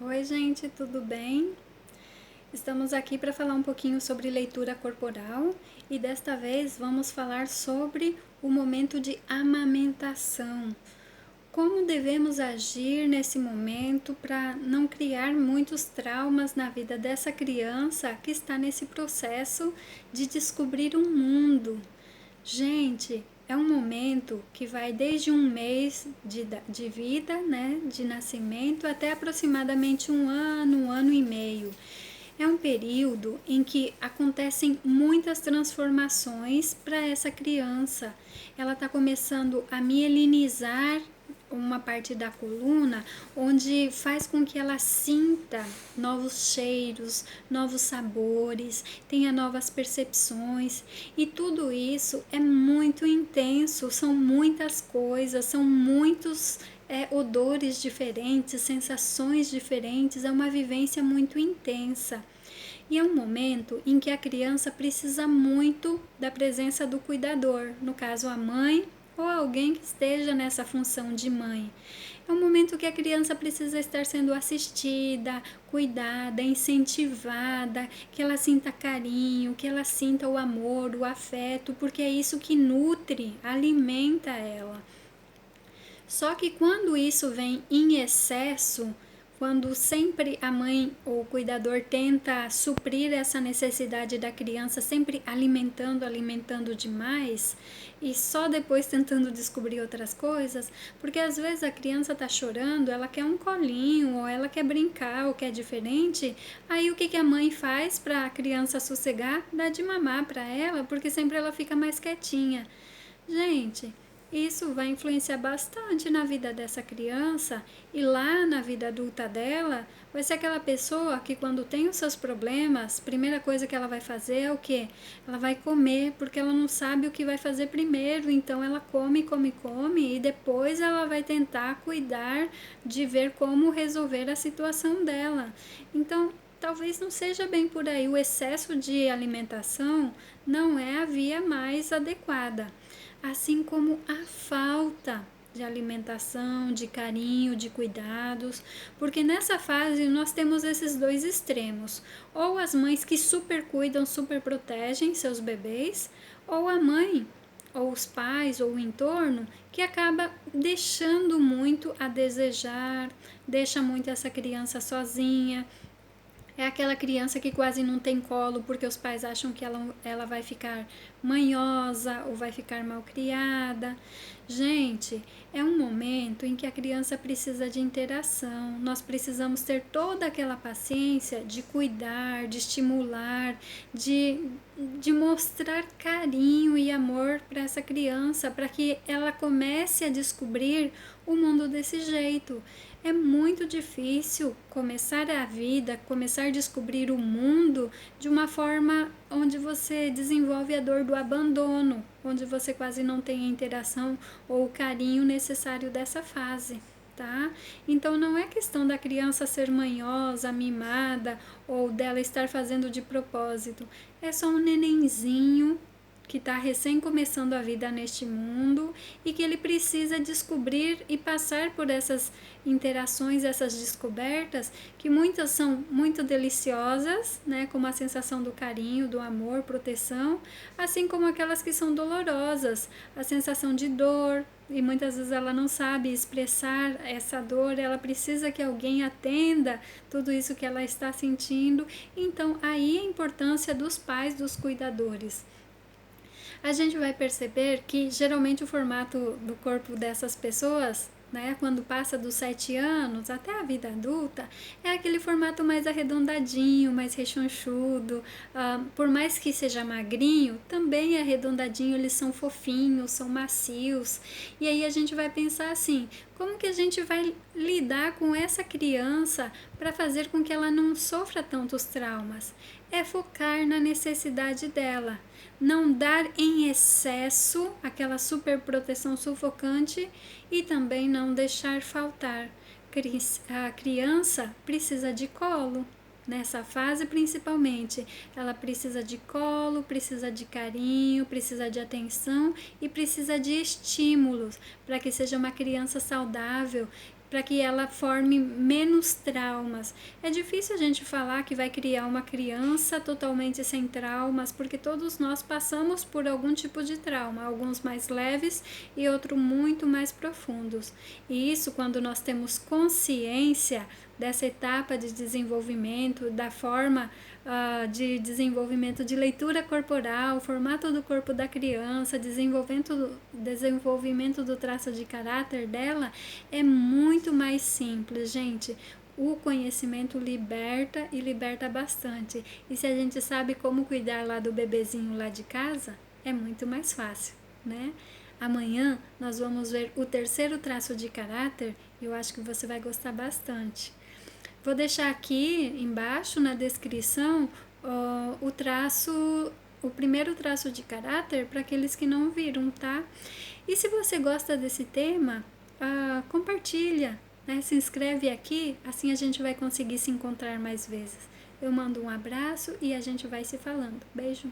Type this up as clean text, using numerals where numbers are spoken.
Oi, gente, tudo bem? Estamos aqui para falar um pouquinho sobre leitura corporal e desta vez vamos falar sobre o momento de amamentação. Como devemos agir nesse momento para não criar muitos traumas na vida dessa criança que está nesse processo de descobrir um mundo? Gente, é um momento que vai desde um mês de vida, né, de nascimento, até aproximadamente um ano e meio. É um período em que acontecem muitas transformações para essa criança. Ela está começando a mielinizar uma parte da coluna onde faz com que ela sinta novos cheiros, novos sabores, tenha novas percepções, e tudo isso é muito intenso, são muitas coisas, são muitos odores diferentes, sensações diferentes, é uma vivência muito intensa. E é um momento em que a criança precisa muito da presença do cuidador, no caso a mãe ou alguém que esteja nessa função de mãe. É um momento que a criança precisa estar sendo assistida, cuidada, incentivada, que ela sinta carinho, que ela sinta o amor, o afeto, porque é isso que nutre, alimenta ela. Só que quando isso vem em excesso, quando sempre a mãe ou o cuidador tenta suprir essa necessidade da criança, sempre alimentando demais, e só depois tentando descobrir outras coisas, porque às vezes a criança está chorando, ela quer um colinho, ou ela quer brincar, ou quer diferente, aí o que a mãe faz para a criança sossegar? Dá de mamar para ela, porque sempre ela fica mais quietinha. Gente, isso vai influenciar bastante na vida dessa criança, e lá na vida adulta dela vai ser aquela pessoa que, quando tem os seus problemas, a primeira coisa que ela vai fazer é o quê? Ela vai comer, porque ela não sabe o que vai fazer primeiro, então ela come e depois ela vai tentar cuidar de ver como resolver a situação dela. Então, talvez não seja bem por aí. O excesso de alimentação não é a via mais adequada, assim como a falta de alimentação, de carinho, de cuidados, porque nessa fase nós temos esses dois extremos: ou as mães que super cuidam, super protegem seus bebês, ou a mãe, ou os pais, ou o entorno, que acaba deixando muito a desejar, deixa muito essa criança sozinha. É aquela criança que quase não tem colo porque os pais acham que ela vai ficar manhosa ou vai ficar mal criada. Gente, é um momento em que a criança precisa de interação. Nós precisamos ter toda aquela paciência de cuidar, de estimular, de mostrar carinho e amor para essa criança, para que ela comece a descobrir o mundo desse jeito. É muito difícil começar a vida, começar a descobrir o mundo de uma forma onde você desenvolve a dor do abandono, onde você quase não tem a interação ou o carinho necessário dessa fase, tá? Então não é questão da criança ser manhosa, mimada, ou dela estar fazendo de propósito. É só um nenenzinho que está recém começando a vida neste mundo e que ele precisa descobrir e passar por essas interações, essas descobertas, que muitas são muito deliciosas, né, como a sensação do carinho, do amor, proteção, assim como aquelas que são dolorosas, a sensação de dor, e muitas vezes ela não sabe expressar essa dor, ela precisa que alguém atenda tudo isso que ela está sentindo. Então aí a importância dos pais, dos cuidadores. A gente vai perceber que geralmente o formato do corpo dessas pessoas, né, quando passa dos 7 anos até a vida adulta, é aquele formato mais arredondadinho, mais rechonchudo. Por mais que seja magrinho, também é arredondadinho, eles são fofinhos, são macios. E aí a gente vai pensar assim: como que a gente vai lidar com essa criança para fazer com que ela não sofra tantos traumas? É focar na necessidade dela, não dar em excesso aquela super proteção sufocante e também não deixar faltar. A criança precisa de colo. Nessa fase, principalmente, ela precisa de colo, precisa de carinho, precisa de atenção e precisa de estímulos para que seja uma criança saudável, para que ela forme menos traumas. É difícil a gente falar que vai criar uma criança totalmente sem traumas, porque todos nós passamos por algum tipo de trauma, alguns mais leves e outros muito mais profundos. E isso, quando nós temos consciência dessa etapa de desenvolvimento, da forma de desenvolvimento de leitura corporal, formato do corpo da criança, desenvolvimento do traço de caráter dela, é muito mais simples, gente. O conhecimento liberta e liberta bastante. E se a gente sabe como cuidar lá do bebezinho lá de casa, é muito mais fácil, né? Amanhã nós vamos ver o terceiro traço de caráter e eu acho que você vai gostar bastante. Vou deixar aqui embaixo na descrição o primeiro traço de caráter para aqueles que não viram, tá? E se você gosta desse tema, compartilha, né? Se inscreve aqui, assim a gente vai conseguir se encontrar mais vezes. Eu mando um abraço e a gente vai se falando. Beijo!